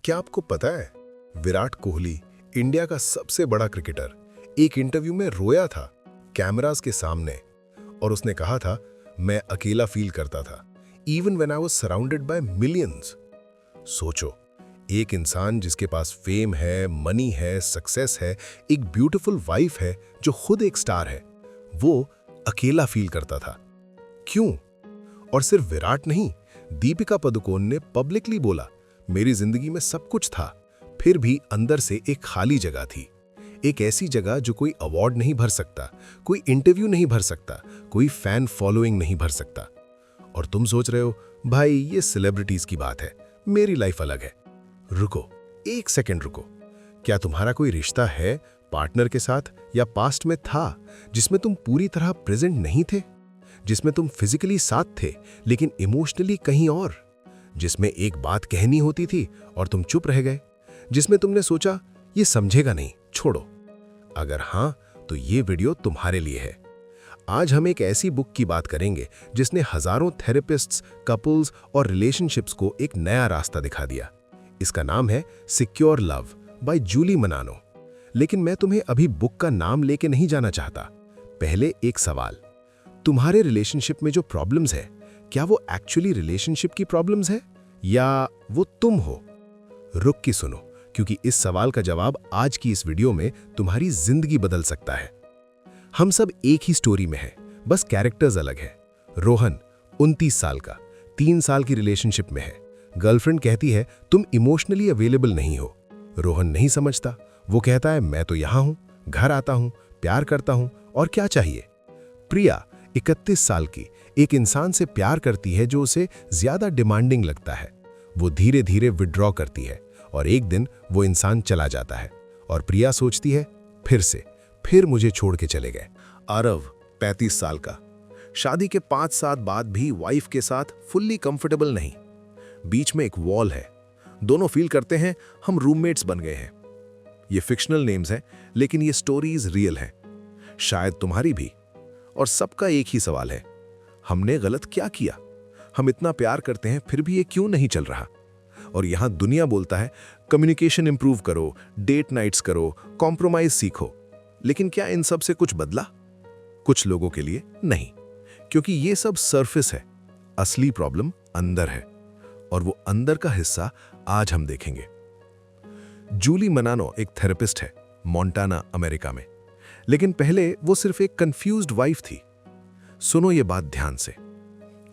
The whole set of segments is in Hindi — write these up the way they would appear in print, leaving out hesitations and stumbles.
क्या आपको पता है, विराट कोहली, इंडिया का सबसे बड़ा क्रिकेटर, एक इंटरव्यू में रोया था कैमरास के सामने। और उसने कहा था, मैं अकेला फील करता था, even when I was surrounded by millions. सोचो, एक इंसान जिसके पास फेम है, मनी है, सक्सेस है, एक ब्यूटीफुल वाइफ है जो खुद एक स्टार है, वो अकेला फील करता था। क्यों? और सिर्फ विराट नहीं, दीपिका पादुकोण ने पब्लिकली बोला, मेरी जिंदगी में सब कुछ था, फिर भी अंदर से एक खाली जगह थी। एक ऐसी जगह जो कोई अवार्ड नहीं भर सकता, कोई इंटरव्यू नहीं भर सकता, कोई फैन फॉलोइंग नहीं भर सकता। और तुम सोच रहे हो, भाई ये सेलिब्रिटीज की बात है, मेरी लाइफ अलग है। रुको, एक सेकंड रुको। क्या तुम्हारा कोई रिश्ता है पार्टनर के साथ या पास्ट में था जिसमें तुम पूरी तरह प्रेजेंट नहीं थे, जिसमें तुम फिजिकली साथ थे लेकिन इमोशनली कहीं और, जिसमें एक बात कहनी होती थी और तुम चुप रह गए, जिसमें तुमने सोचा ये समझेगा नहीं, छोड़ो? अगर हां, तो ये वीडियो तुम्हारे लिए है। आज हम एक ऐसी बुक की बात करेंगे जिसने हजारों थेरेपिस्ट्स, कपल्स और रिलेशनशिप्स को एक नया रास्ता दिखा दिया। इसका नाम है सिक्योर लव बाय जूली मनानो। लेकिन मैं तुम्हें अभी बुक का नाम लेके नहीं जाना चाहता। पहले एक सवाल, तुम्हारे रिलेशनशिप में जो प्रॉब्लम्स है, क्या वो एक्चुअली रिलेशनशिप की प्रॉब्लम्स है या वो तुम हो? रुक के सुनो, क्योंकि इस सवाल का जवाब आज की इस वीडियो में तुम्हारी जिंदगी बदल सकता है। हम सब एक ही स्टोरी में हैं, बस कैरेक्टर्स अलग हैं। रोहन 29 साल का, 3 साल की रिलेशनशिप में है। गर्लफ्रेंड कहती है तुम इमोशनली अवेलेबल नहीं हो। रोहन नहीं समझता, वो कहता है मैं तो यहां हूं, घर आता हूं, प्यार करता हूं, और क्या चाहिए? प्रिया 31 साल की, एक इंसान से प्यार करती है जो उसे ज्यादा डिमांडिंग लगता है। वो धीरे धीरे विड्रॉ करती है और एक दिन वो इंसान चला जाता है और प्रिया सोचती है फिर मुझे छोड़ के चले गए। आरव 35 साल का, शादी के 5 साल बाद भी वाइफ के साथ फुल्ली कंफर्टेबल नहीं। बीच में एक वॉल है, दोनों फील करते हैं हम रूममेट्स बन गए हैं। ये फिक्शनल नेम्स हैं, लेकिन ये स्टोरीज रियल हैं, शायद तुम्हारी भी। और सबका एक ही सवाल है, हमने गलत क्या किया? हम इतना प्यार करते हैं फिर भी ये क्यों नहीं चल रहा? और यहां दुनिया बोलता है कम्युनिकेशन इंप्रूव करो, डेट नाइट्स करो, कॉम्प्रोमाइज सीखो। लेकिन क्या इन सब से कुछ बदला? कुछ लोगों के लिए नहीं, क्योंकि ये सब सरफेस है, असली प्रॉब्लम अंदर है। और वो अंदर का हिस्सा आज हम देखेंगे। जूली मनानो एक थेरेपिस्ट है, मोंटाना, अमेरिका में। लेकिन पहले वो सिर्फ एक कंफ्यूज्ड वाइफ थी। सुनो ये बात ध्यान से।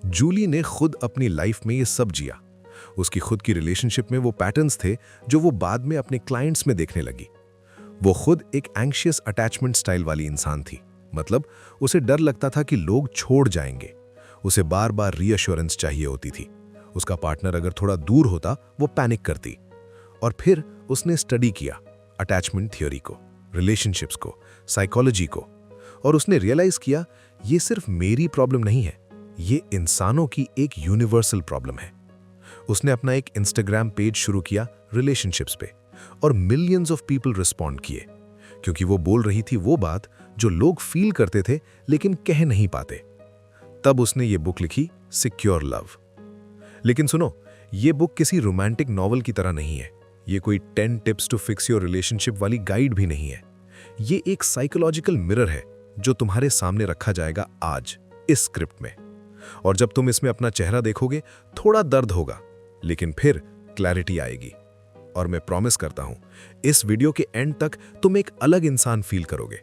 जूली ने खुद अपनी लाइफ में ये सब जिया। उसकी खुद की रिलेशनशिप में वो पैटर्न्स थे जो वो बाद में अपने क्लाइंट्स में देखने लगी। वो खुद एक एंग्शियस अटैचमेंट स्टाइल वाली इंसान थी, मतलब उसे डर लगता था कि लोग छोड़ जाएंगे। उसे बार बार रीअश्योरेंस चाहिए होती थी। उसका पार्टनर अगर थोड़ा दूर होता, वो पैनिक करती। और फिर उसने स्टडी किया अटैचमेंट थ्योरी को, रिलेशनशिप्स को, साइकोलॉजी को, और उसने रियलाइज किया ये सिर्फ मेरी प्रॉब्लम नहीं है, ये इंसानों की एक यूनिवर्सल प्रॉब्लम है। उसने अपना एक इंस्टाग्राम पेज शुरू किया रिलेशनशिप्स पे, और मिलियंस ऑफ पीपल रिस्पॉन्ड किए, क्योंकि वो बोल रही थी वो बात जो लोग फील करते थे लेकिन कह नहीं पाते। तब उसने ये बुक लिखी, सिक्योर लव। लेकिन सुनो, ये बुक किसी रोमांटिक नॉवल की तरह नहीं है। ये कोई 10 tips to fix your relationship वाली गाइड भी नहीं है। ये एक साइकोलॉजिकल मिरर है जो तुम्हारे सामने रखा जाएगा आज इस स्क्रिप्ट में। और जब तुम इसमें अपना चेहरा देखोगे, थोड़ा दर्द होगा, लेकिन फिर क्लैरिटी आएगी। और मैं प्रॉमिस करता हूं, इस वीडियो के एंड तक तुम एक अलग इंसान फील करोगे।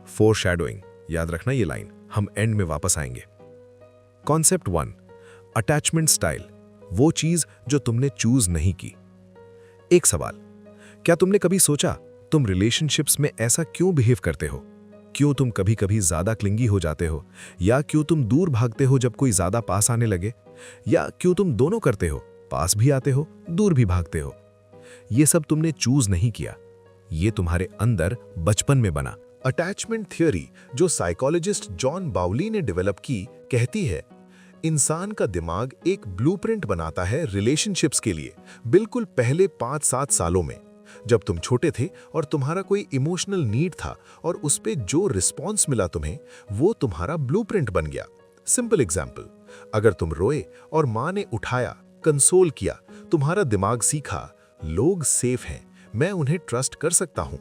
फोरशैडोइंग, याद रखना ये लाइन, हम एंड में वापस आएंगे। कॉन्सेप्ट 1, अटैचमेंट स्टाइल, वो चीज जो तुमने चूज नहीं की। एक सवाल, क्या तुमने कभी सोचा तुम रिलेशनशिप्स में ऐसा क्यों बिहेव करते हो? क्यों तुम कभी कभी ज्यादा क्लिंगी हो जाते हो, या क्यों तुम दूर भागते हो जब कोई ज्यादा पास आने लगे, या क्यों तुम दोनों करते हो, पास भी आते हो, दूर भी भागते हो? ये सब तुमने चूज नहीं किया, ये तुम्हारे अंदर बचपन में बना। अटैचमेंट थ्योरी, जो साइकोलॉजिस्ट जॉन बाउली ने डेवलप की, कहती है इंसान का दिमाग एक ब्लूप्रिंट बनाता है रिलेशनशिप्स के लिए बिल्कुल पहले 5-7 सालों में, जब तुम छोटे थे और तुम्हारा कोई इमोशनल नीड था और उस पे जो रिस्पॉन्स मिला तुम्हें, वो तुम्हारा ब्लूप्रिंट बन गया। सिंपल एग्जाम्पल, अगर तुम रोए और माँ ने उठाया, कंसोल किया, तुम्हारा दिमाग सीखा लोग सेफ हैं, मैं उन्हें ट्रस्ट कर सकता हूं।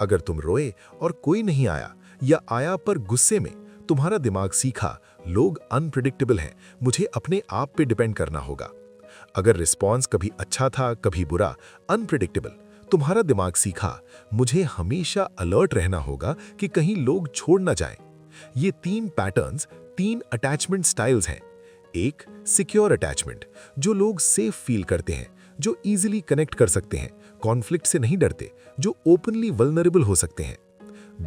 अगर तुम रोए और कोई नहीं आया या आया पर गुस्से में, तुम्हारा दिमाग सीखा लोग अनप्रिडिक्टेबल हैं, मुझे अपने आप पे डिपेंड करना होगा। अगर रिस्पॉन्स कभी अच्छा था कभी बुरा, अनप्रिडिक्टेबल, तुम्हारा दिमाग सीखा मुझे हमेशा अलर्ट रहना होगा कि कहीं लोग छोड़ ना जाएं। ये 3 पैटर्न्स, 3 अटैचमेंट स्टाइल्स हैं। एक, सिक्योर अटैचमेंट, जो लोग सेफ फील करते हैं, जो इजीली कनेक्ट कर सकते हैं, कॉन्फ्लिक्ट से नहीं डरते, जो ओपनली वल्नरेबल हो सकते हैं।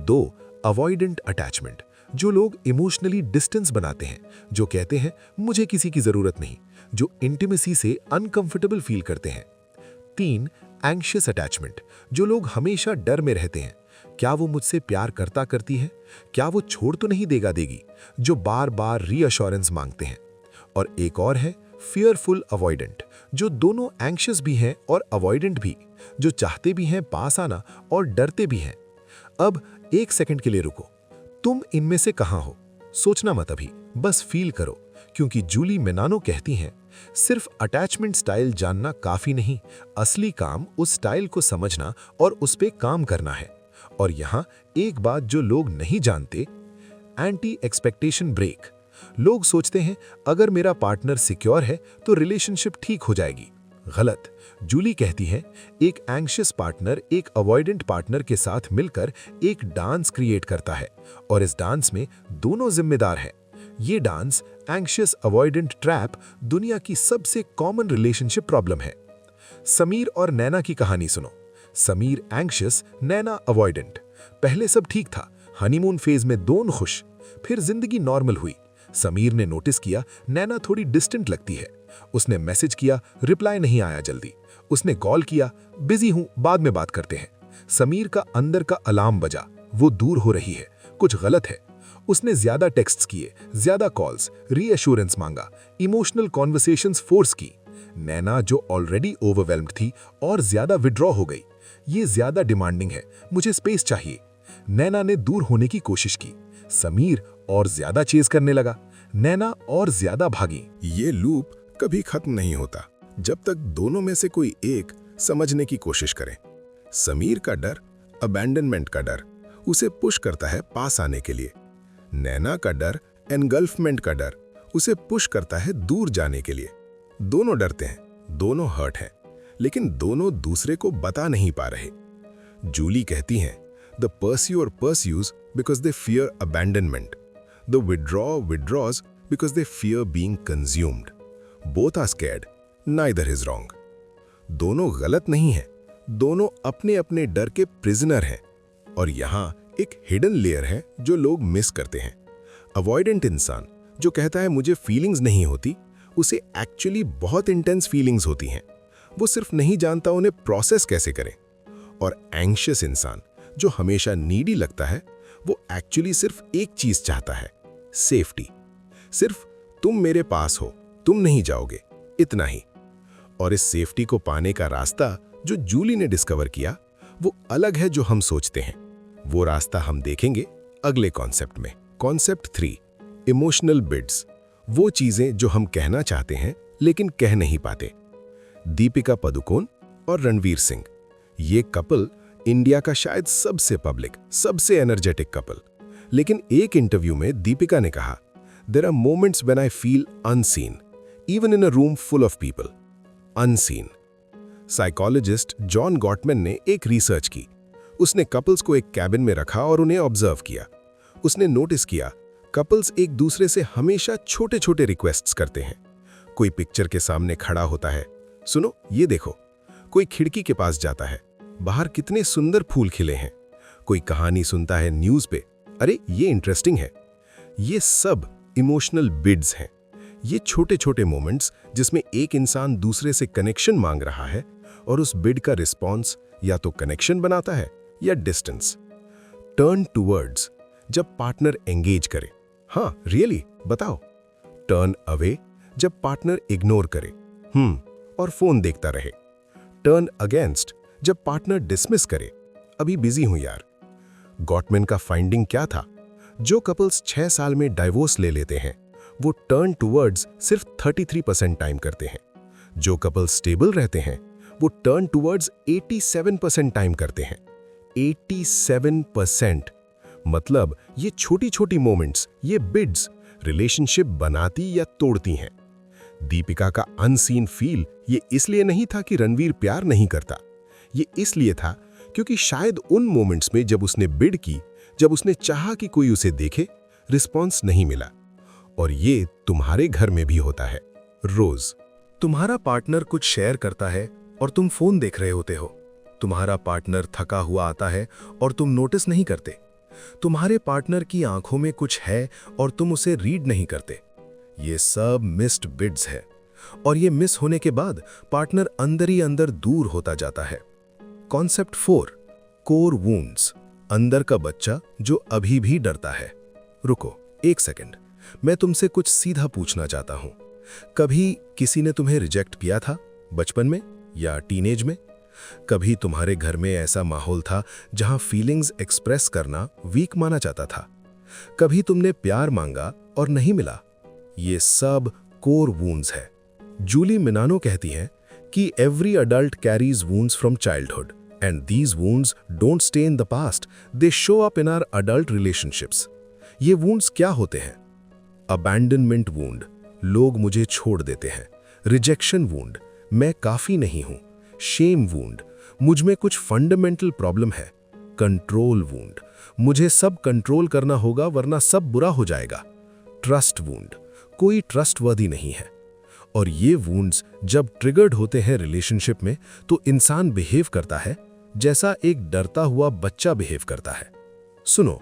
2, अवॉइडेंट अटैचमेंट, जो लोग इमोशनली डिस्टेंस बनाते हैं, जो कहते हैं मुझे किसी की जरूरत नहीं, जो इंटीमेसी से अनकंफर्टेबल फील करते हैं। 3, एंग्शियस अटैचमेंट, जो लोग हमेशा डर में रहते हैं, क्या वो मुझसे प्यार करता करती है, क्या वो छोड़ तो नहीं देगा देगी, जो बार बार रीअश्योरेंस मांगते हैं। और एक और है फियरफुल अवॉइडेंट, जो दोनों एंग्शियस भी हैं और अवॉइडेंट भी, जो चाहते भी हैं पास आना और डरते भी हैं। अब 1 सेकंड के लिए रुको, तुम इनमें से कहां हो? सोचना मत अभी, बस फील करो, क्योंकि जूली मेनानो कहती हैं सिर्फ अटैचमेंट स्टाइल जानना काफी नहीं, असली काम उस स्टाइल को समझना और उस पे काम करना है। और यहां एक बात जो लोग नहीं जानते, एंटी एक्सपेक्टेशन ब्रेक। लोग सोचते हैं अगर मेरा पार्टनर सिक्योर है तो रिलेशनशिप ठीक हो जाएगी। गलत। जूली कहती है एक एंग्शियस पार्टनर एक अवॉइडेंट पार्टनर के साथ मिलकर एक डांस क्रिएट करता है और इस डांस में दोनों जिम्मेदार हैं। ये डांस, एंग्शियस अवॉइडेंट ट्रैप, दुनिया की सबसे कॉमन रिलेशनशिप प्रॉब्लम है। समीर और नैना की कहानी सुनो। समीर एंग्शियस, नैना अवॉइडेंट। पहले सब ठीक था, हनीमून फेज में दोनों खुश, फिर जिंदगी नॉर्मल हुई। समीर ने नोटिस किया नैना थोड़ी डिस्टेंट लगती है। उसने मैसेज किया, रिप्लाई नहीं आया जल्दी। उसने कॉल किया, बिजी हूं, बाद में बात करते हैं। समीर का अंदर का अलार्म बजा, वो दूर हो रही है, कुछ गलत है। उसने ज्यादा टेक्स्ट्स किए, ज्यादा कॉल्स, रीअश्योरेंस मांगा, इमोशनल कॉन्वर्सेशंस फोर्स की। नैना जो ऑलरेडी ओवरवेल्म्ड थी और ज्यादा विड्रॉ हो गई। ये ज्यादा डिमांडिंग है, मुझे स्पेस चाहिए। नैना ने दूर होने की कोशिश की। समीर और ज्यादा चेज करने लगा। नैना और ज्यादा भागी। ये लूप कभी खत्म नहीं होता जब तक दोनों में से कोई एक समझने की कोशिश करे। समीर का डर, अबैंडनमेंट का डर, उसे पुश करता है पास आने के लिए। नैना का डर, एनगल्फमेंट का डर, उसे पुश करता है दूर जाने के लिए। दोनों डरते हैं, दोनों हर्ट हैं, लेकिन दोनों दूसरे को बता नहीं पा रहे। जूली कहती हैं the pursuer pursues because they fear abandonment, the withdraws because they fear being consumed. Both are scared, neither is wrong. दोनों गलत नहीं हैं, दोनों अपने अपने डर के प्रिजनर हैं। और यहाँ एक हिडन लेयर है जो लोग मिस करते हैं। अवॉइडेंट इंसान जो कहता है मुझे फीलिंग्स नहीं होती, उसे एक्चुअली बहुत इंटेंस फीलिंग्स होती हैं, वो सिर्फ नहीं जानता उन्हें प्रोसेस कैसे करें। और एंग्शियस इंसान जो हमेशा नीडी लगता है, वो एक्चुअली सिर्फ एक चीज चाहता है, सेफ्टी। सिर्फ तुम मेरे पास हो, तुम नहीं जाओगे, इतना ही। और इस सेफ्टी को पाने का रास्ता जो जूली ने डिस्कवर किया, वो अलग है जो हम सोचते हैं। वो रास्ता हम देखेंगे अगले कॉन्सेप्ट में। कॉन्सेप्ट 3, इमोशनल बिड्स, वो चीजें जो हम कहना चाहते हैं लेकिन कह नहीं पाते। दीपिका पादुकोण और रणवीर सिंह, ये कपल इंडिया का शायद सबसे पब्लिक, सबसे एनर्जेटिक कपल। लेकिन एक इंटरव्यू में दीपिका ने कहा, there are moments when I feel unseen, even in a room full of people. Unseen. Psychologist John Gottman ने एक रिसर्च की। उसने कपल्स को एक कैबिन में रखा और उन्हें ऑब्जर्व किया। उसने नोटिस किया कपल्स एक दूसरे से हमेशा छोटे छोटे रिक्वेस्ट्स करते हैं। कोई पिक्चर के सामने खड़ा होता है, सुनो ये देखो। कोई खिड़की के पास जाता है, बाहर कितने सुंदर फूल खिले हैं। कोई कहानी सुनता है न्यूज़ पे, अरे ये इंटरेस्टिंग है। ये सब इमोशनल बिड्स हैं। ये छोटे छोटे मोमेंट्स जिसमें एक इंसान दूसरे से कनेक्शन मांग रहा है और उस बिड का रिस्पॉन्स या तो कनेक्शन बनाता है या डिस्टेंस। टर्न टूवर्ड्स, जब पार्टनर एंगेज करे, हाँ रियली बताओ। टर्न अवे, जब पार्टनर इग्नोर करे और फोन देखता रहे। टर्न अगेंस्ट, जब पार्टनर डिसमिस करे, अभी बिजी हूं यार। गॉटमैन का फाइंडिंग क्या था? जो कपल्स 6 साल में डाइवोर्स ले लेते हैं, वो टर्न टूवर्ड्स सिर्फ 33% टाइम करते हैं। जो कपल्स स्टेबल रहते हैं, वो टर्न टुवर्ड्स 87% टाइम करते हैं। 87%। मतलब ये छोटी छोटी मोमेंट्स, ये बिड्स रिलेशनशिप बनाती या तोड़ती हैं। दीपिका का अनसीन फील ये इसलिए नहीं था कि रणवीर प्यार नहीं करता, ये इसलिए था क्योंकि शायद उन मोमेंट्स में जब उसने बिड की, जब उसने चाहा कि कोई उसे देखे, रिस्पॉन्स नहीं मिला। और ये तुम्हारे घर में भी होता है। रोज तुम्हारा पार्टनर कुछ शेयर करता है और तुम फोन देख रहे होते हो। तुम्हारा पार्टनर थका हुआ आता है और तुम नोटिस नहीं करते। तुम्हारे पार्टनर की आंखों में कुछ है और तुम उसे रीड नहीं करते। ये सब मिस्ड बिड्स है, और ये मिस होने के बाद पार्टनर अंदर ही अंदर दूर होता जाता है। कॉन्सेप्ट 4, कोर वुंड्स, अंदर का बच्चा जो अभी भी डरता है। रुको एक सेकंड, मैं तुमसे कुछ सीधा पूछना चाहता हूं। कभी किसी ने तुम्हें रिजेक्ट किया था, बचपन में या टीनेज में? कभी तुम्हारे घर में ऐसा माहौल था जहां फीलिंग्स एक्सप्रेस करना वीक माना जाता था? कभी तुमने प्यार मांगा और नहीं मिला? ये सब कोर वुंड्स है। जूली मिनानो कहती हैं कि every adult carries wounds from childhood and these wounds don't stay in the past, they show up in our adult relationships. ये वुंड्स क्या होते हैं? अबैंडनमेंट वुंड, लोग मुझे छोड़ देते हैं। रिजेक्शन वुंड, मैं काफी नहीं हूं। शेम वुंड, मुझ में कुछ फंडामेंटल प्रॉब्लम है। कंट्रोल वुंड, मुझे सब कंट्रोल करना होगा वरना सब बुरा हो जाएगा। ट्रस्ट वुंड, कोई ट्रस्टवर्दी नहीं है। और ये वुंड्स जब ट्रिगर्ड होते हैं रिलेशनशिप में तो इंसान बिहेव करता है जैसा एक डरता हुआ बच्चा बिहेव करता है। सुनो,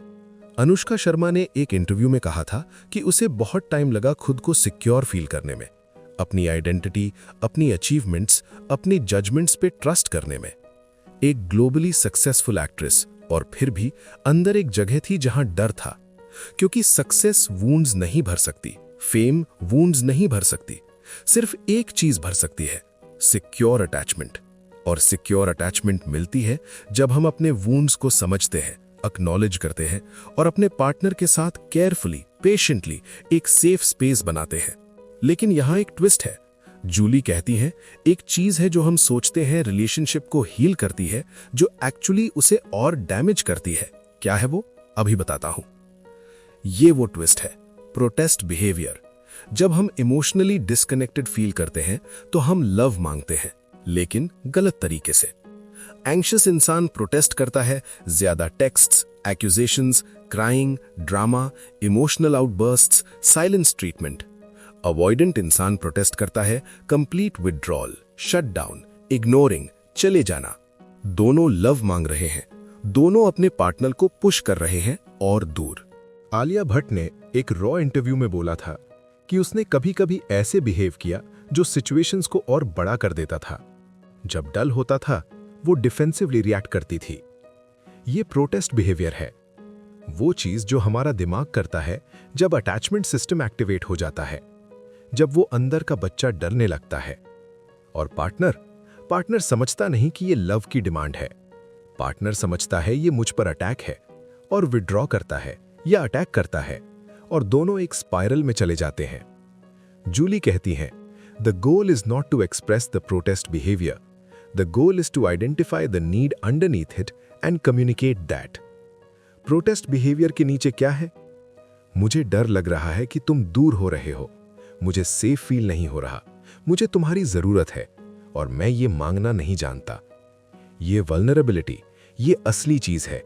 अनुष्का शर्मा ने एक इंटरव्यू में कहा था कि उसे बहुत टाइम लगा खुद को सिक्योर फील करने में, अपनी आइडेंटिटी, अपनी अचीवमेंट्स, अपनी जजमेंट्स पे ट्रस्ट करने में। एक ग्लोबली सक्सेसफुल एक्ट्रेस, और फिर भी अंदर एक जगह थी जहां डर था, क्योंकि सक्सेस वुंड्स नहीं भर सकती, फेम वुंड्स नहीं भर सकती। सिर्फ एक चीज भर सकती है, सिक्योर अटैचमेंट। और सिक्योर अटैचमेंट मिलती है जब हम अपने वुंड्स को समझते हैं, एक्नॉलेज करते हैं और अपने पार्टनर के साथ केयरफुली, पेशेंटली एक सेफ स्पेस बनाते हैं। लेकिन यहां एक ट्विस्ट है। जूली कहती हैं, एक चीज है जो हम सोचते हैं रिलेशनशिप को हील करती है, जो एक्चुअली उसे और डैमेज करती है। क्या है वो? अभी बताता हूं। ये वो ट्विस्ट है, प्रोटेस्ट बिहेवियर। जब हम इमोशनली डिस्कनेक्टेड फील करते हैं तो हम लव मांगते हैं, लेकिन गलत तरीके से। एंग्शियस इंसान प्रोटेस्ट करता है, ज्यादा texts, accusations, crying, drama, emotional outbursts, silence treatment. Avoidant इंसान प्रोटेस्ट करता है, complete withdrawal, shut down, ignoring, चले जाना। दोनों लव मांग रहे हैं, दोनों अपने पार्टनर को पुश कर रहे हैं और दूर। आलिया भट्ट ने एक रॉ इंटरव्यू में बोला था कि उसने कभी कभी ऐसे बिहेव किया जो सिचुएशंस को और बड़ा कर देता था। जब डल होता था वो डिफेंसिवली रिएक्ट करती थी। ये प्रोटेस्ट बिहेवियर है, वो चीज जो हमारा दिमाग करता है जब अटैचमेंट सिस्टम एक्टिवेट हो जाता है, जब वो अंदर का बच्चा डरने लगता है। और पार्टनर समझता नहीं कि ये लव की डिमांड है। पार्टनर समझता है ये मुझ पर अटैक है और विड्रॉ करता है या अटैक करता है, और दोनों एक स्पाइरल में चले जाते हैं। जूली कहती हैं, the goal is not to express the protest behaviour, the goal is to identify the need underneath it and communicate that. Protest behaviour के नीचे क्या है? मुझे डर लग रहा है कि तुम दूर हो रहे हो, मुझे सेफ फील नहीं हो रहा, मुझे तुम्हारी जरूरत है और मैं ये मांगना नहीं जानता। ये वल्नरेबिलिटी, ये असली चीज है।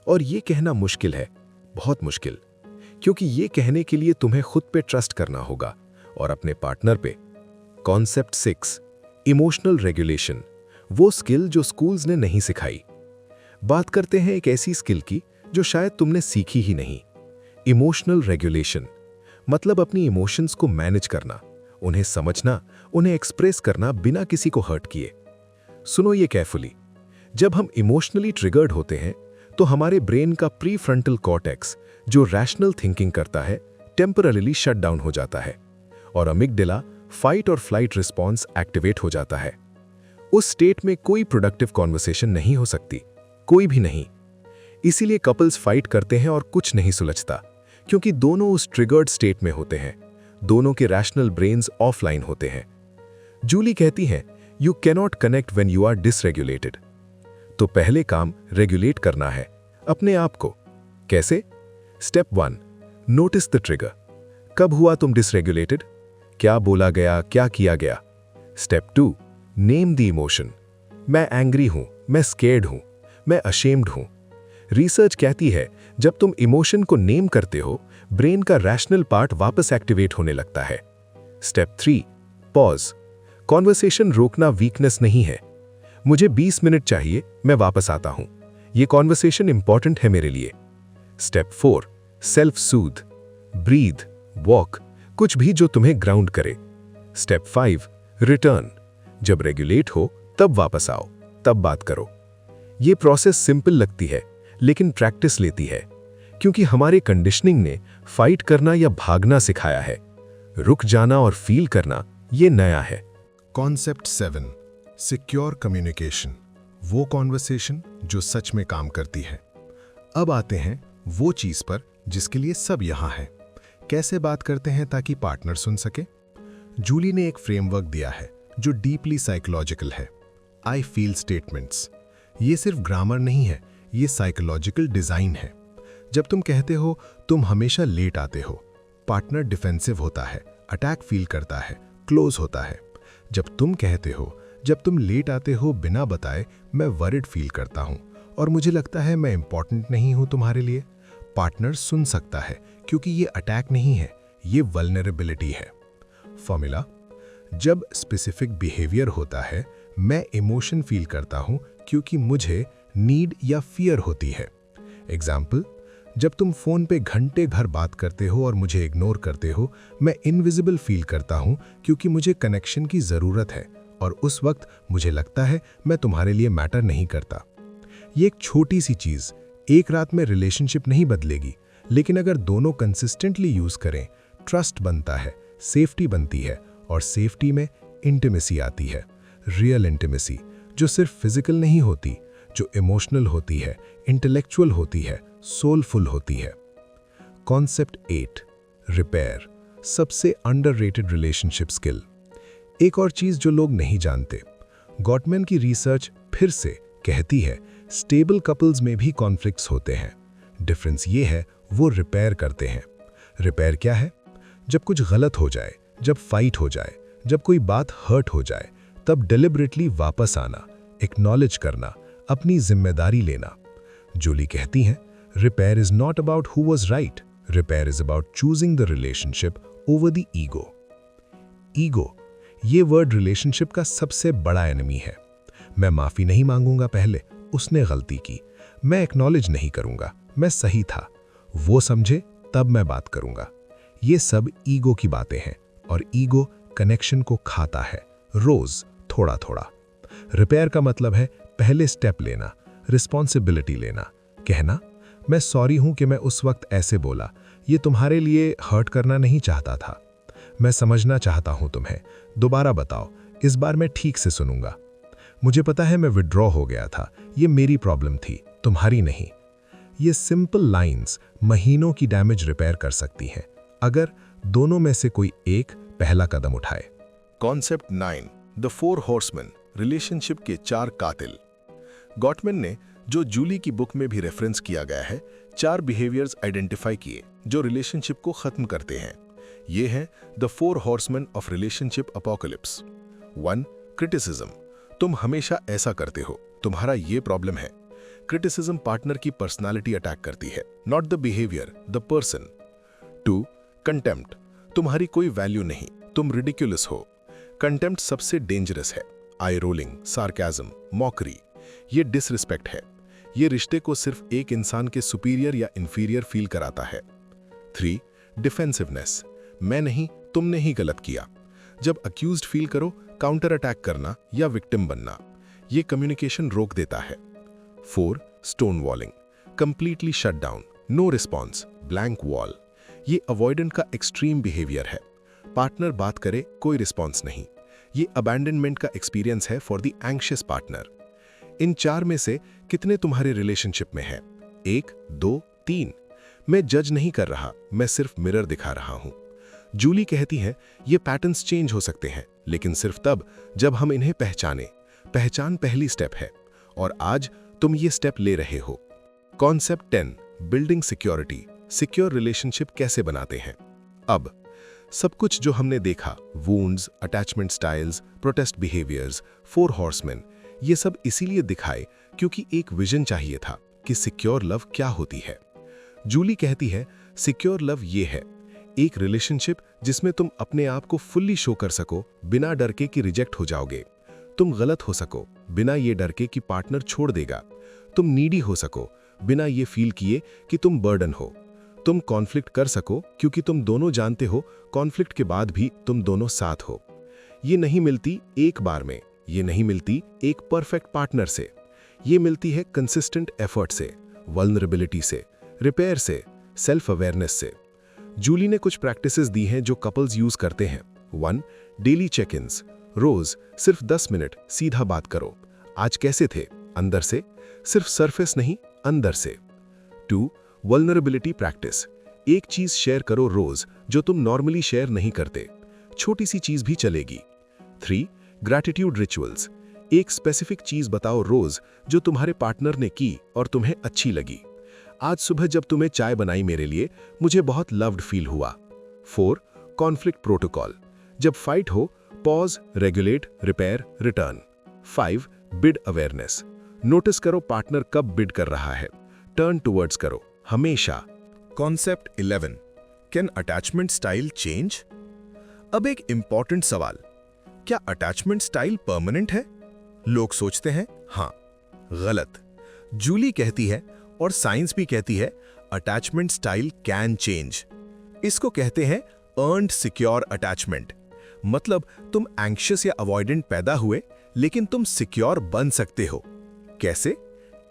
और ये कहना मुश्किल है, बहुत मुश्किल, क्योंकि ये कहने के लिए तुम्हें खुद पे ट्रस्ट करना होगा और अपने पार्टनर पे। कॉन्सेप्ट 6, इमोशनल रेगुलेशन, वो स्किल जो स्कूल्स ने नहीं सिखाई। बात करते हैं एक ऐसी स्किल की जो शायद तुमने सीखी ही नहीं। इमोशनल रेगुलेशन मतलब अपनी इमोशंस को मैनेज करना, उन्हें समझना, उन्हें एक्सप्रेस करना बिना किसी को हर्ट किए। सुनो ये केयरफुली, जब हम इमोशनली ट्रिगर्ड होते हैं तो हमारे ब्रेन का प्री फ्रंटल कॉर्टेक्स जो रैशनल थिंकिंग करता है टेम्पररीली शट डाउन हो जाता है और अमिगडाला फाइट और फ्लाइट रिस्पॉन्स एक्टिवेट हो जाता है। उस स्टेट में कोई प्रोडक्टिव कॉन्वर्सेशन नहीं हो सकती, कोई भी नहीं। इसीलिए कपल्स फाइट करते हैं और कुछ नहीं सुलझता, क्योंकि दोनों उस ट्रिगर्ड स्टेट में होते हैं, दोनों के रैशनल ब्रेन्स ऑफलाइन होते हैं। जूली कहती हैं, you cannot connect when you are dysregulated. तो पहले काम रेगुलेट करना है अपने आप को। कैसे? Step 1, notice the trigger. कब हुआ तुम डिसरेगुलेटेड? क्या बोला गया, क्या किया गया? Step 2, name the emotion. मैं एंग्री हूं, मैं स्केर्ड हूं, मैं अशेम्ड हूं। रिसर्च कहती है जब तुम इमोशन को नेम करते हो, ब्रेन का रैशनल पार्ट वापस एक्टिवेट होने लगता है। Step 3, pause. कॉन्वर्सेशन रोकना वीकनेस नहीं है। मुझे 20 मिनट चाहिए, मैं वापस आता हूं। यह कॉन्वर्सेशन इंपॉर्टेंट है मेरे लिए। स्टेप 4, सेल्फ सूद। ब्रीथ, वॉक, कुछ भी जो तुम्हें ग्राउंड करे। Step 5, return. जब रेगुलेट हो तब वापस आओ, तब बात करो। यह प्रोसेस सिंपल लगती है लेकिन प्रैक्टिस लेती है, क्योंकि हमारे कंडीशनिंग ने फाइट करना या भागना सिखाया है। रुक जाना और फील करना ये नया है। कॉन्सेप्ट 7, सिक्योर कम्युनिकेशन, वो कॉन्वर्सेशन जो सच में काम करती है। अब आते हैं वो चीज पर जिसके लिए सब यहां हैं। कैसे बात करते हैं ताकि पार्टनर सुन सके? जूली ने एक फ्रेमवर्क दिया है जो डीपली साइकोलॉजिकल है। I feel statements. ये सिर्फ ग्रामर नहीं है, ये साइकोलॉजिकल डिजाइन है। जब तुम कहते हो तुम हमेशा लेट आते हो, पार्टनर डिफेंसिव होता है, अटैक फील करता है, क्लोज होता है। जब तुम कहते हो जब तुम लेट आते हो बिना बताए, मैं वरिड फील करता हूं और मुझे लगता है मैं इंपॉर्टेंट नहीं हूं तुम्हारे लिए, पार्टनर सुन सकता है क्योंकि ये अटैक नहीं है, ये वल्नरेबिलिटी है। फॉर्मूला: जब स्पेसिफिक बिहेवियर होता है, मैं इमोशन फील करता हूं क्योंकि मुझे नीड या फियर होती है। एग्जाम्पल: जब तुम फोन पे घंटे भर बात करते हो और मुझे इग्नोर करते हो, मैं इनविजिबल फील करता हूं क्योंकि मुझे कनेक्शन की जरूरत है और उस वक्त मुझे लगता है मैं तुम्हारे लिए मैटर नहीं करता। ये एक छोटी सी चीज एक रात में रिलेशनशिप नहीं बदलेगी, लेकिन अगर दोनों कंसिस्टेंटली यूज करें, ट्रस्ट बनता है, सेफ्टी बनती है और सेफ्टी में इंटीमेसी आती है। रियल इंटीमेसी जो सिर्फ फिजिकल नहीं होती, जो इमोशनल होती है, इंटेलेक्चुअल होती है, सोलफुल होती है। कॉन्सेप्ट 8, रिपेयर, सबसे अंडररेटेड रिलेशनशिप स्किल। एक और चीज जो लोग नहीं जानते, गॉटमैन की रिसर्च फिर से कहती है स्टेबल कपल्स में भी कॉन्फ्लिक्ट्स होते हैं। डिफरेंस ये है वो रिपेयर करते हैं। रिपेयर क्या है? जब कुछ गलत हो जाए, जब फाइट हो जाए, जब कोई बात हर्ट हो जाए, तब डिलिबरेटली वापस आना, एक्नॉलेज करना, अपनी जिम्मेदारी लेना। जूली कहती हैं repair is not about who was right, repair is about choosing the relationship over the ego. Ego, ये वर्ड रिलेशनशिप का सबसे बड़ा एनिमी है। मैं माफी नहीं मांगूंगा पहले, उसने गलती की। मैं एक्नॉलेज नहीं करूंगा, मैं सही था, वो समझे तब मैं बात करूंगा। ये सब ईगो की बातें हैं और ईगो कनेक्शन को खाता है, रोज थोड़ा थोड़ा। रिपेयर का मतलब है पहले स्टेप लेना, रिस्पॉन्सिबिलिटी लेना, कहना मैं सॉरी हूं कि मैं उस वक्त ऐसे बोला, ये तुम्हारे लिए हर्ट करना नहीं चाहता था, मैं समझना चाहता हूं तुम्हें, दोबारा बताओ, इस बार मैं ठीक से सुनूंगा। मुझे पता है मैं विड्रॉ हो गया था, ये मेरी प्रॉब्लम थी, तुम्हारी नहीं। ये सिंपल लाइंस महीनों की डैमेज रिपेयर कर सकती हैं अगर दोनों में से कोई एक पहला कदम उठाए। कॉन्सेप्ट 9, द 4 हॉर्समैन, रिलेशनशिप के 4 कातिल। गॉटमैन ने, जो जूली की बुक में भी रेफरेंस किया गया है, 4 बिहेवियर्स आइडेंटिफाई किए जो रिलेशनशिप को खत्म करते हैं। ये हैं the 4 horseman of relationship apocalypse. 1, criticism, तुम हमेशा ऐसा करते हो, तुम्हारा ये प्रॉब्लम है। क्रिटिसिज्म पार्टनर की पर्सनालिटी अटैक करती है, not the behaviour, the person. 2, contempt, तुम्हारी कोई वैल्यू नहीं, तुम रिडिक्युलस हो। कंटेम्प्ट सबसे डेंजरस है। आई रोलिंग, सार्केज्म, मॉकरी, ये डिसरिस्पेक्ट है। ये रिश्ते को सिर्फ एक इंसान के सुपीरियर या इंफीरियर फील कराता है। 3, डिफेंसिवनेस, मैं नहीं, तुमने ही गलत किया। जब अक्यूज्ड फील करो, काउंटर अटैक करना या विक्टिम बनना, ये कम्युनिकेशन रोक देता है। 4, stonewalling, completely shut down, no response, blank wall, ये अवॉइडेंट का एक्सट्रीम बिहेवियर है। पार्टनर बात करे, कोई रिस्पॉन्स नहीं, ये अबैंडनमेंट का एक्सपीरियंस है फॉर द एंग्शियस पार्टनर। इन 4 में से कितने तुम्हारे रिलेशनशिप में हैं? 1, 2, 3। मैं जज नहीं कर रहा, मैं सिर्फ मिरर दिखा रहा हूं। जूली कहती है ये पैटर्न्स चेंज हो सकते हैं, लेकिन सिर्फ तब जब हम इन्हें पहचाने। पहचान पहली स्टेप है और आज तुम ये स्टेप ले रहे हो। Concept 10, building security. Secure relationship कैसे बनाते हैं। अब सब कुछ जो हमने देखा, wounds, attachment styles, protest behaviours, 4 horseman, ये सब इसीलिए दिखाए क्योंकि एक विजन चाहिए था कि सिक्योर लव क्या होती है। जूली कहती है सिक्योर लव ये है एक रिलेशनशिप जिसमें तुम अपने आप को फुल्ली शो कर सको बिना डर के कि रिजेक्ट हो जाओगे। तुम गलत हो सको बिना ये डर के कि पार्टनर छोड़ देगा। तुम नीडी हो सको बिना ये फील किए कि तुम बर्डन हो। तुम कॉन्फ्लिक्ट कर सको क्योंकि तुम दोनों जानते हो कॉन्फ्लिक्ट के बाद भी तुम दोनों साथ हो। ये नहीं मिलती एक बार में, ये नहीं मिलती एक परफेक्ट पार्टनर से, ये मिलती है कंसिस्टेंट एफर्ट से, वल्नरेबिलिटी से, रिपेयर से, सेल्फ अवेयरनेस से। जूली ने कुछ प्रैक्टिसेस दी हैं जो कपल्स यूज करते हैं। 1, डेली चेक इन्स। रोज सिर्फ 10 मिनट सीधा बात करो। आज कैसे थे, अंदर से, सिर्फ सरफेस नहीं, अंदर से। 2, वल्नरेबिलिटी प्रैक्टिस। एक चीज शेयर करो रोज जो तुम नॉर्मली शेयर नहीं करते, छोटी सी चीज भी चलेगी। 3, ग्रैटिट्यूड रिचुअल्स। एक स्पेसिफिक चीज बताओ रोज जो तुम्हारे पार्टनर ने की और तुम्हें अच्छी लगी। आज सुबह जब तुम्हें चाय बनाई मेरे लिए, मुझे बहुत लव्ड फील हुआ। 4, कॉन्फ्लिक्ट प्रोटोकॉल। जब फाइट हो, pause, regulate, repair, return. 5, bid awareness. Notice करो पार्टनर कब बिड कर रहा है, टर्न टुवर्ड्स करो हमेशा। Concept 11, can attachment style change. अब एक इंपॉर्टेंट सवाल, क्या अटैचमेंट स्टाइल परमानेंट है? लोग सोचते हैं हाँ, गलत। जूली कहती है और साइंस भी कहती है अटैचमेंट स्टाइल कैन चेंज। इसको कहते हैं अर्न्ड सिक्योर अटैचमेंट। मतलब तुम एंग्शियस या अवॉइडेंट पैदा हुए लेकिन तुम सिक्योर बन सकते हो। कैसे?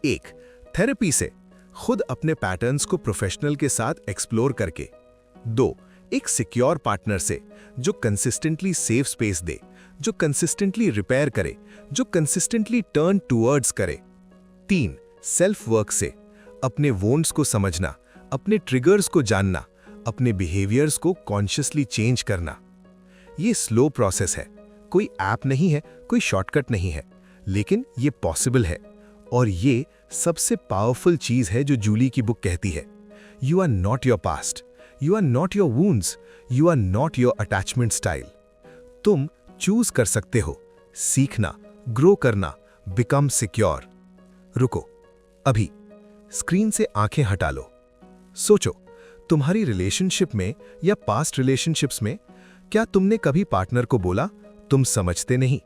1, थेरेपी से, खुद अपने पैटर्न्स को प्रोफेशनल के साथ एक्सप्लोर करके। 2, एक सिक्योर पार्टनर से जो कंसिस्टेंटली सेफ स्पेस दे, जो कंसिस्टेंटली रिपेयर करे, जो कंसिस्टेंटली टर्न टुवर्ड्स करे। 3, सेल्फ वर्क से, अपने वोन्ड्स को समझना, अपने ट्रिगर्स को जानना, अपने बिहेवियर्स को कॉन्शियसली चेंज करना। ये स्लो प्रोसेस है, कोई ऐप नहीं है, कोई शॉर्टकट नहीं है, लेकिन ये पॉसिबल है। और ये सबसे पावरफुल चीज है जो जूली की बुक कहती है, you are not your past, you are not your wounds, you are not your attachment style. तुम चूज कर सकते हो सीखना, ग्रो करना, बिकम सिक्योर। रुको, अभी स्क्रीन से आंखें हटा लो। सोचो, तुम्हारी रिलेशनशिप में या पास्ट रिलेशनशिप्स में क्या तुमने कभी पार्टनर को बोला तुम समझते नहीं,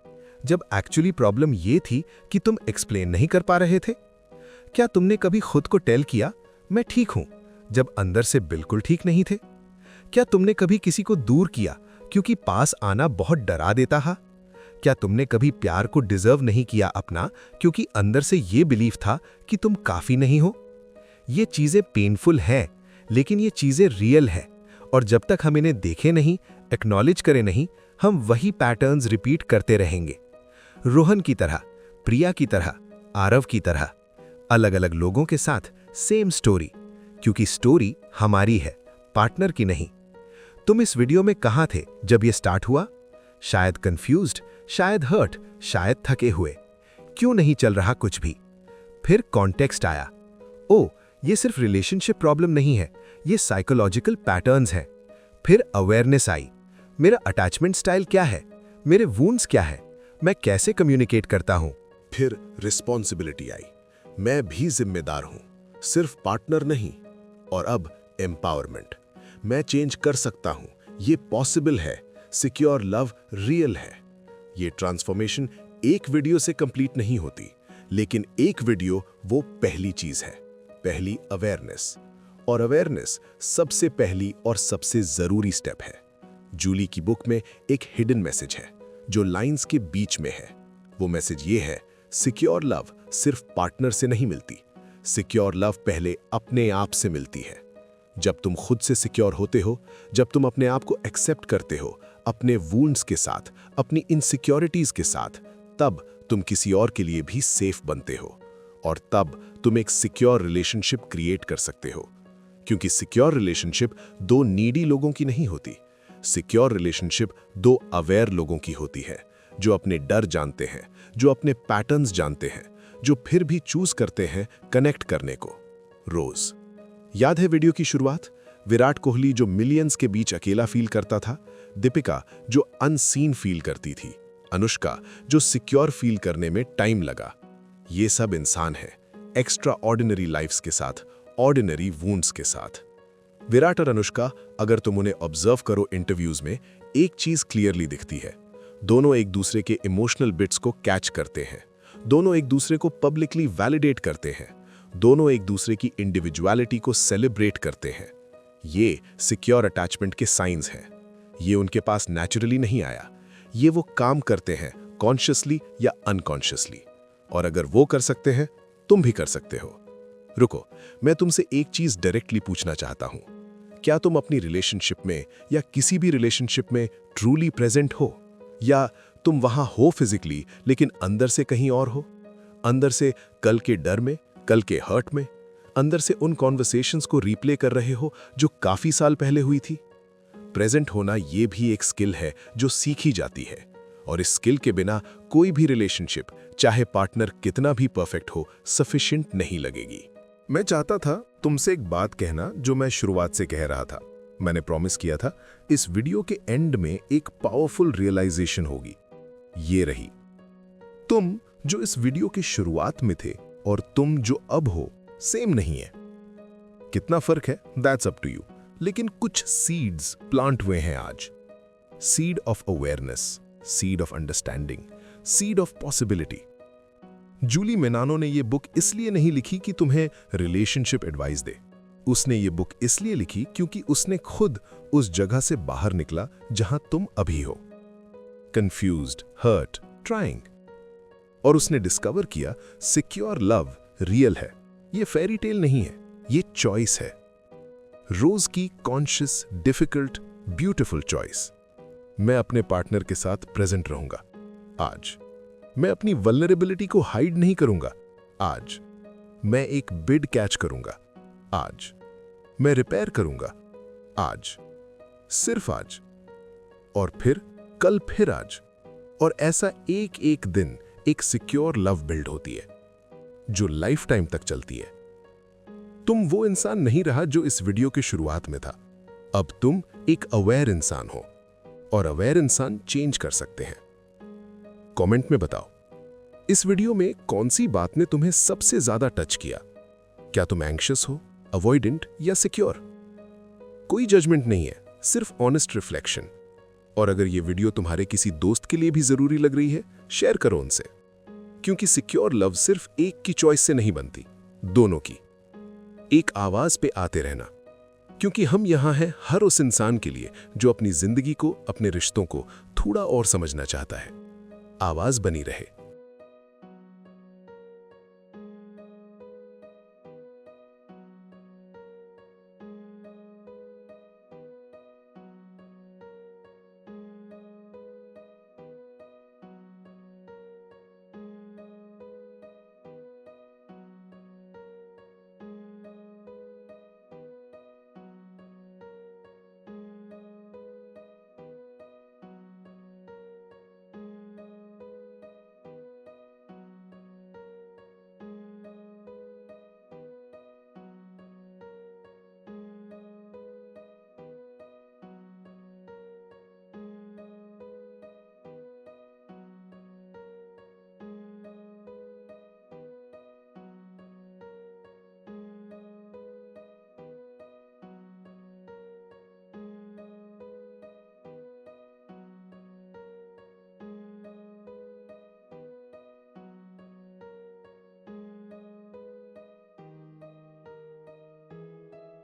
जब एक्चुअली प्रॉब्लम ये थी कि तुम एक्सप्लेन नहीं कर पा रहे थे? क्या तुमने कभी खुद को टेल किया मैं ठीक हूं, जब अंदर से बिल्कुल ठीक नहीं थे? क्या तुमने कभी किसी को दूर किया क्योंकि पास आना बहुत डरा देता था? क्या तुमने कभी प्यार को डिजर्व नहीं किया अपना क्योंकि अंदर से ये बिलीफ था कि तुम काफी नहीं हो? ये चीजें पेनफुल हैं, लेकिन ये चीजें रियल है, और जब तक हम इन्हें देखें नहीं, एक्नॉलेज करें नहीं, हम वही पैटर्न्स रिपीट करते रहेंगे। रोहन की तरह, प्रिया की तरह, आरव की तरह, अलग अलग लोगों के साथ सेम स्टोरी, क्योंकि स्टोरी हमारी है, पार्टनर की नहीं। तुम इस वीडियो में कहां थे जब ये स्टार्ट हुआ? शायद कंफ्यूज्ड, शायद हर्ट, शायद थके हुए। क्यों नहीं चल रहा कुछ भी? फिर कॉन्टेक्स्ट आया, ओ ये सिर्फ रिलेशनशिप प्रॉब्लम नहीं है, ये साइकोलॉजिकल पैटर्न्स हैं। फिर अवेयरनेस आई, मेरा अटैचमेंट स्टाइल क्या है, मेरे वूंड्स क्या है, मैं कैसे कम्युनिकेट करता हूं। फिर रिस्पॉन्सिबिलिटी आई, मैं भी जिम्मेदार हूं, सिर्फ पार्टनर नहीं। और अब एम्पावरमेंट, मैं चेंज कर सकता हूं, ये पॉसिबल है, सिक्योर लव रियल है। ये ट्रांसफॉर्मेशन एक वीडियो से कंप्लीट नहीं होती, लेकिन एक वीडियो वो पहली चीज है, पहली अवेयरनेस। और अवेयरनेस सबसे पहली और सबसे जरूरी स्टेप है। जूली की बुक में एक हिडन मैसेज है जो लाइंस के बीच में है। वो मैसेज ये है, सिक्योर लव सिर्फ पार्टनर से नहीं मिलती, सिक्योर लव पहले अपने आप से मिलती है। जब तुम खुद से सिक्योर होते हो, जब तुम अपने आप को एक्सेप्ट करते हो, अपने वूंड्स के साथ, अपनी इनसिक्योरिटीज के साथ, तब तुम किसी और के लिए भी सेफ बनते हो, और तब तुम एक सिक्योर रिलेशनशिप क्रिएट कर सकते हो। क्योंकि सिक्योर रिलेशनशिप दो नीडी लोगों की नहीं होती, सिक्योर रिलेशनशिप दो अवेयर लोगों की होती है, जो अपने डर जानते हैं, जो अपने पैटर्न्स जानते हैं, जो फिर भी चूज करते हैं कनेक्ट करने को रोज। याद है वीडियो की शुरुआत? विराट कोहली जो मिलियंस के बीच अकेला फील करता था, दीपिका जो अनसीन फील करती थी, अनुष्का जो सिक्योर फील करने में टाइम लगा। ये सब इंसान हैं, एक्स्ट्रा ऑर्डिनरी लाइफ्स के साथ, ऑर्डिनरी वुंड्स के साथ। विराट और अनुष्का, अगर तुम उन्हें ऑब्जर्व करो इंटरव्यूज में, एक चीज क्लियरली दिखती है, दोनों एक दूसरे के इमोशनल बिट्स को कैच करते हैं, दोनों एक दूसरे को पब्लिकली वैलिडेट करते हैं, दोनों एक दूसरे की इंडिविजुअलिटी को सेलिब्रेट करते हैं। ये सिक्योर अटैचमेंट के साइंस हैं। ये उनके पास नेचुरली नहीं आया, ये वो काम करते हैं कॉन्शियसली या अनकॉन्शियसली। और अगर वो कर सकते हैं, तुम भी कर सकते हो। रुको, मैं तुमसे एक चीज डायरेक्टली पूछना चाहता हूं। क्या तुम अपनी रिलेशनशिप में या किसी भी रिलेशनशिप में ट्रूली प्रेजेंट हो, या तुम वहां हो फिजिकली लेकिन अंदर से कहीं और हो? अंदर से कल के डर में, कल के हर्ट में, अंदर से उन कॉन्वर्सेशंस को रिप्ले कर रहे हो जो काफी साल पहले हुई थी। प्रेजेंट होना ये भी एक स्किल है जो सीखी जाती है, और इस स्किल के बिना कोई भी रिलेशनशिप, चाहे पार्टनर कितना भी परफेक्ट हो, सफिशिएंट नहीं लगेगी। मैं चाहता था तुमसे एक बात कहना जो मैं शुरुआत से कह रहा था। मैंने प्रॉमिस किया था इस वीडियो के एंड में एक पावरफुल रियलाइजेशन होगी। ये रही। तुम जो इस वीडियो की शुरुआत में थे और तुम जो अब हो, सेम नहीं है। कितना फर्क है, दैट्स अप टू यू। लेकिन कुछ सीड्स प्लांट हुए हैं आज। Seed of awareness, seed of understanding, seed of possibility. Julie Menano ने यह बुक इसलिए नहीं लिखी कि तुम्हें रिलेशनशिप एडवाइस दे। उसने ये बुक इसलिए लिखी क्योंकि उसने खुद उस जगह से बाहर निकला जहां तुम अभी हो, कंफ्यूज्ड, हर्ट, ट्राइंग। और उसने डिस्कवर किया सिक्योर लव रियल है, ये फेरी टेल नहीं है, ये चॉइस है। रोज की कॉन्शियस, डिफिकल्ट, ब्यूटिफुल चॉइस। मैं अपने पार्टनर के साथ प्रेजेंट रहूंगा आज। मैं अपनी वल्नरेबिलिटी को हाइड नहीं करूंगा आज। मैं एक बिड कैच करूंगा आज। मैं रिपेयर करूंगा आज, सिर्फ आज। और फिर कल फिर आज। और ऐसा एक एक दिन एक सिक्योर लव बिल्ड होती है जो लाइफ टाइम तक चलती है। तुम वो इंसान नहीं रहा जो इस वीडियो की शुरुआत में था। अब तुम एक अवेयर इंसान हो, और अवेयर इंसान चेंज कर सकते हैं। कमेंट में बताओ, इस वीडियो में कौन सी बात ने तुम्हें सबसे ज्यादा टच किया? क्या तुम एंग्शियस हो, अवॉइडेंट या सिक्योर? कोई जजमेंट नहीं है, सिर्फ ऑनेस्ट रिफ्लेक्शन। और अगर ये वीडियो तुम्हारे किसी दोस्त के लिए भी जरूरी लग रही है, शेयर करो उनसे। क्योंकि सिक्योर लव सिर्फ एक की चॉइस से नहीं बनती, दोनों की। एक आवाज पे आते रहना, क्योंकि हम यहां हैं हर उस इंसान के लिए जो अपनी जिंदगी को, अपने रिश्तों को थोड़ा और समझना चाहता है। आवाज बनी रहे।